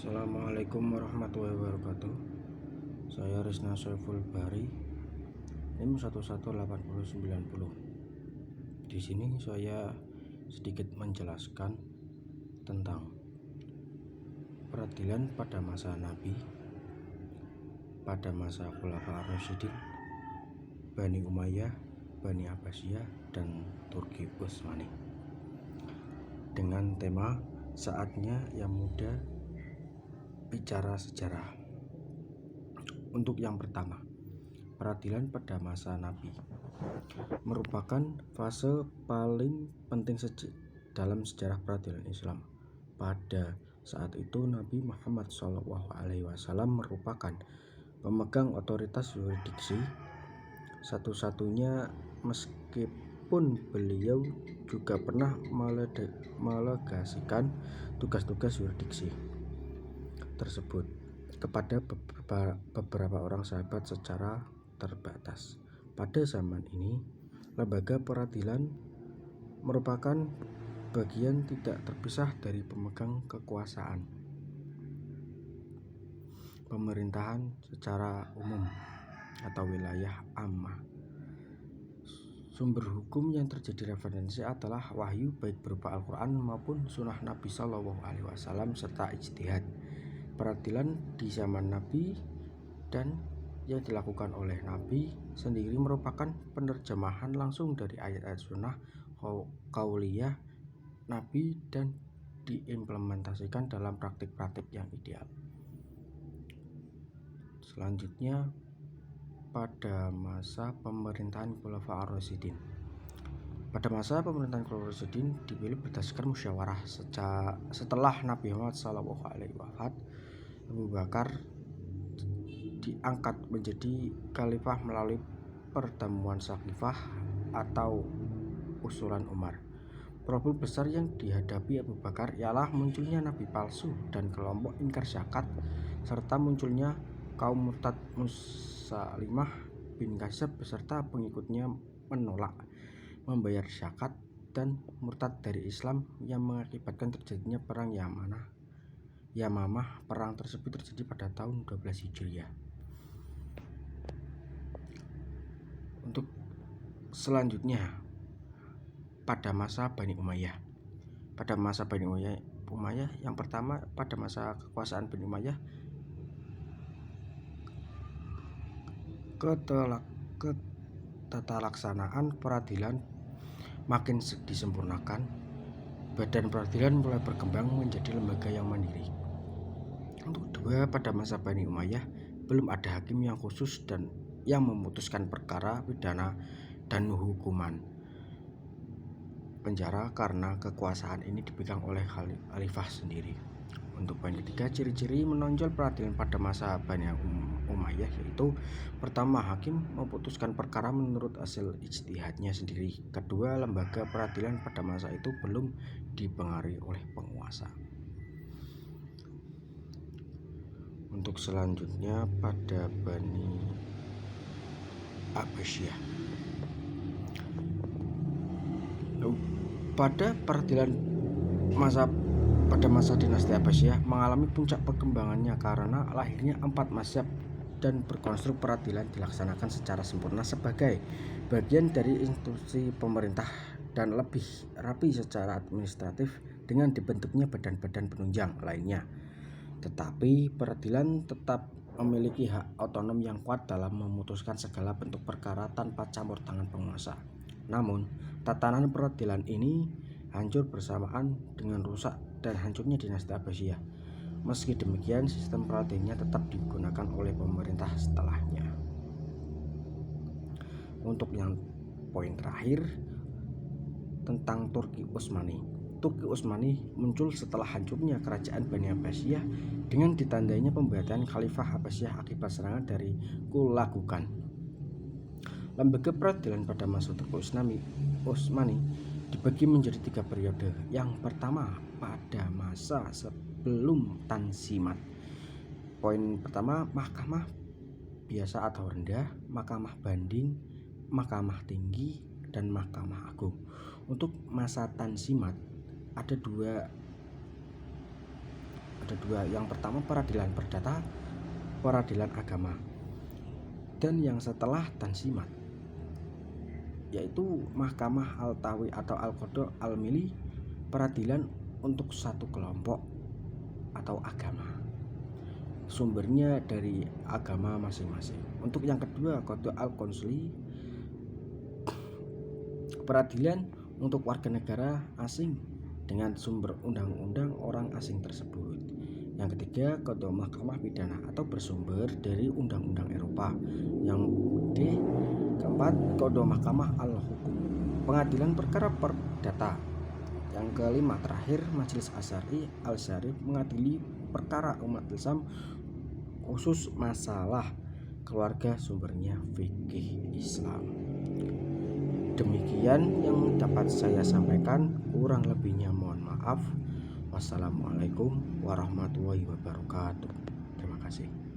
Assalamualaikum warahmatullahi wabarakatuh. Saya Rizna Soiful Bari, NIM 118090. Di sini saya sedikit menjelaskan tentang peradilan pada masa Nabi, pada masa Khulafaur Rasyidin, Bani Umayyah, Bani Abbasiyah, dan Turki Utsmani, dengan tema saatnya yang muda bicara sejarah. Untuk yang pertama, peradilan pada masa Nabi merupakan fase paling penting dalam sejarah peradilan Islam. Pada saat itu Nabi Muhammad SAW merupakan pemegang otoritas yurisdiksi satu-satunya, meskipun beliau juga pernah melegasikan tugas-tugas yurisdiksi tersebut kepada beberapa orang sahabat secara terbatas. Pada zaman ini, lembaga peradilan merupakan bagian tidak terpisah dari pemegang kekuasaan pemerintahan secara umum atau wilayah ammah. Sumber hukum yang terjadi referensi adalah wahyu, baik berupa Al-Quran maupun sunnah Nabi SAW serta ijtihad. Peradilan di zaman Nabi dan yang dilakukan oleh Nabi sendiri merupakan penerjemahan langsung dari ayat-ayat sunnah qauliyah Nabi dan diimplementasikan dalam praktik-praktik yang ideal. Selanjutnya, pada masa pemerintahan Khulafaur Rasyidin. Pada masa pemerintahan Khulafaur Rasyidin dipilih berdasarkan musyawarah. Setelah Nabi Muhammad SAW wafat, Abu Bakar diangkat menjadi khalifah melalui pertemuan Saqifah atau usulan Umar. Problem besar yang dihadapi Abu Bakar ialah munculnya nabi palsu dan kelompok ingkar zakat, serta munculnya kaum murtad Musailimah bin Kadzdzab beserta pengikutnya menolak membayar zakat dan murtad dari Islam, yang mengakibatkan terjadinya perang Yamamah. Perang tersebut terjadi pada tahun 12 Hijriah. Untuk selanjutnya, pada masa Bani Umayyah. Pada masa Bani Umayyah, yang pertama, pada masa kekuasaan Bani Umayyah, ketataalaksanaan peradilan makin disempurnakan. Badan peradilan mulai berkembang menjadi lembaga yang mandiri. Untuk kedua, pada masa Bani Umayyah belum ada hakim yang khusus dan yang memutuskan perkara pidana dan hukuman penjara, karena kekuasaan ini dipegang oleh khalifah sendiri. Untuk poin ketiga, ciri-ciri menonjol peradilan pada masa Bani Umayyah yaitu: pertama, hakim memutuskan perkara menurut hasil ijtihadnya sendiri. Kedua, lembaga peradilan pada masa itu belum dipengaruhi oleh penguasa. Untuk selanjutnya, pada Bani Abbasiyah. Pada peradilan pada masa dinasti Abbasiyah mengalami puncak perkembangannya karena lahirnya 4 mazhab dan berkonstruk peradilan dilaksanakan secara sempurna sebagai bagian dari institusi pemerintah dan lebih rapi secara administratif dengan dibentuknya badan-badan penunjang lainnya. Tetapi peradilan tetap memiliki hak otonom yang kuat dalam memutuskan segala bentuk perkara tanpa campur tangan penguasa. Namun, tatanan peradilan ini hancur bersamaan dengan rusak dan hancurnya dinasti Abbasiyah. Meski demikian, sistem peradilannya tetap digunakan oleh pemerintah setelahnya. Untuk yang poin terakhir, tentang Turki Utsmani. Turki Utsmani muncul setelah hancurnya kerajaan Bani Abbasiyah dengan ditandainya pembantaian Khalifah Abbasiyah akibat serangan dari Kulagukan. Lembaga peradilan pada masa Turki Utsmani dibagi menjadi 3 periode. Yang pertama, pada masa sebelum Tanzimat. Poin pertama, mahkamah biasa atau rendah, mahkamah banding, mahkamah tinggi, dan mahkamah agung. Untuk masa Tanzimat ada ada dua. Yang pertama peradilan perdata, peradilan agama, dan yang setelah Tanzimat yaitu Mahkamah Al-Tawi atau Al-Qadha Al-Mili, peradilan untuk satu kelompok atau agama, sumbernya dari agama masing-masing. Untuk yang kedua Qadha Al-Konsuli, peradilan untuk warga negara asing dengan sumber undang-undang orang asing tersebut. Yang ketiga Qadha Mahkamah Pidana atau bersumber dari undang-undang Eropa. Yang keempat Qadha Mahkamah Al-Hukum, pengadilan perkara perdata. Yang kelima terakhir Majelis Asyari Al-Syarif, mengadili perkara umat Islam khusus masalah keluarga, sumbernya fikih Islam. Demikian yang dapat saya sampaikan, kurang lebihnya mohon maaf. Wassalamualaikum warahmatullahi wabarakatuh. Terima kasih.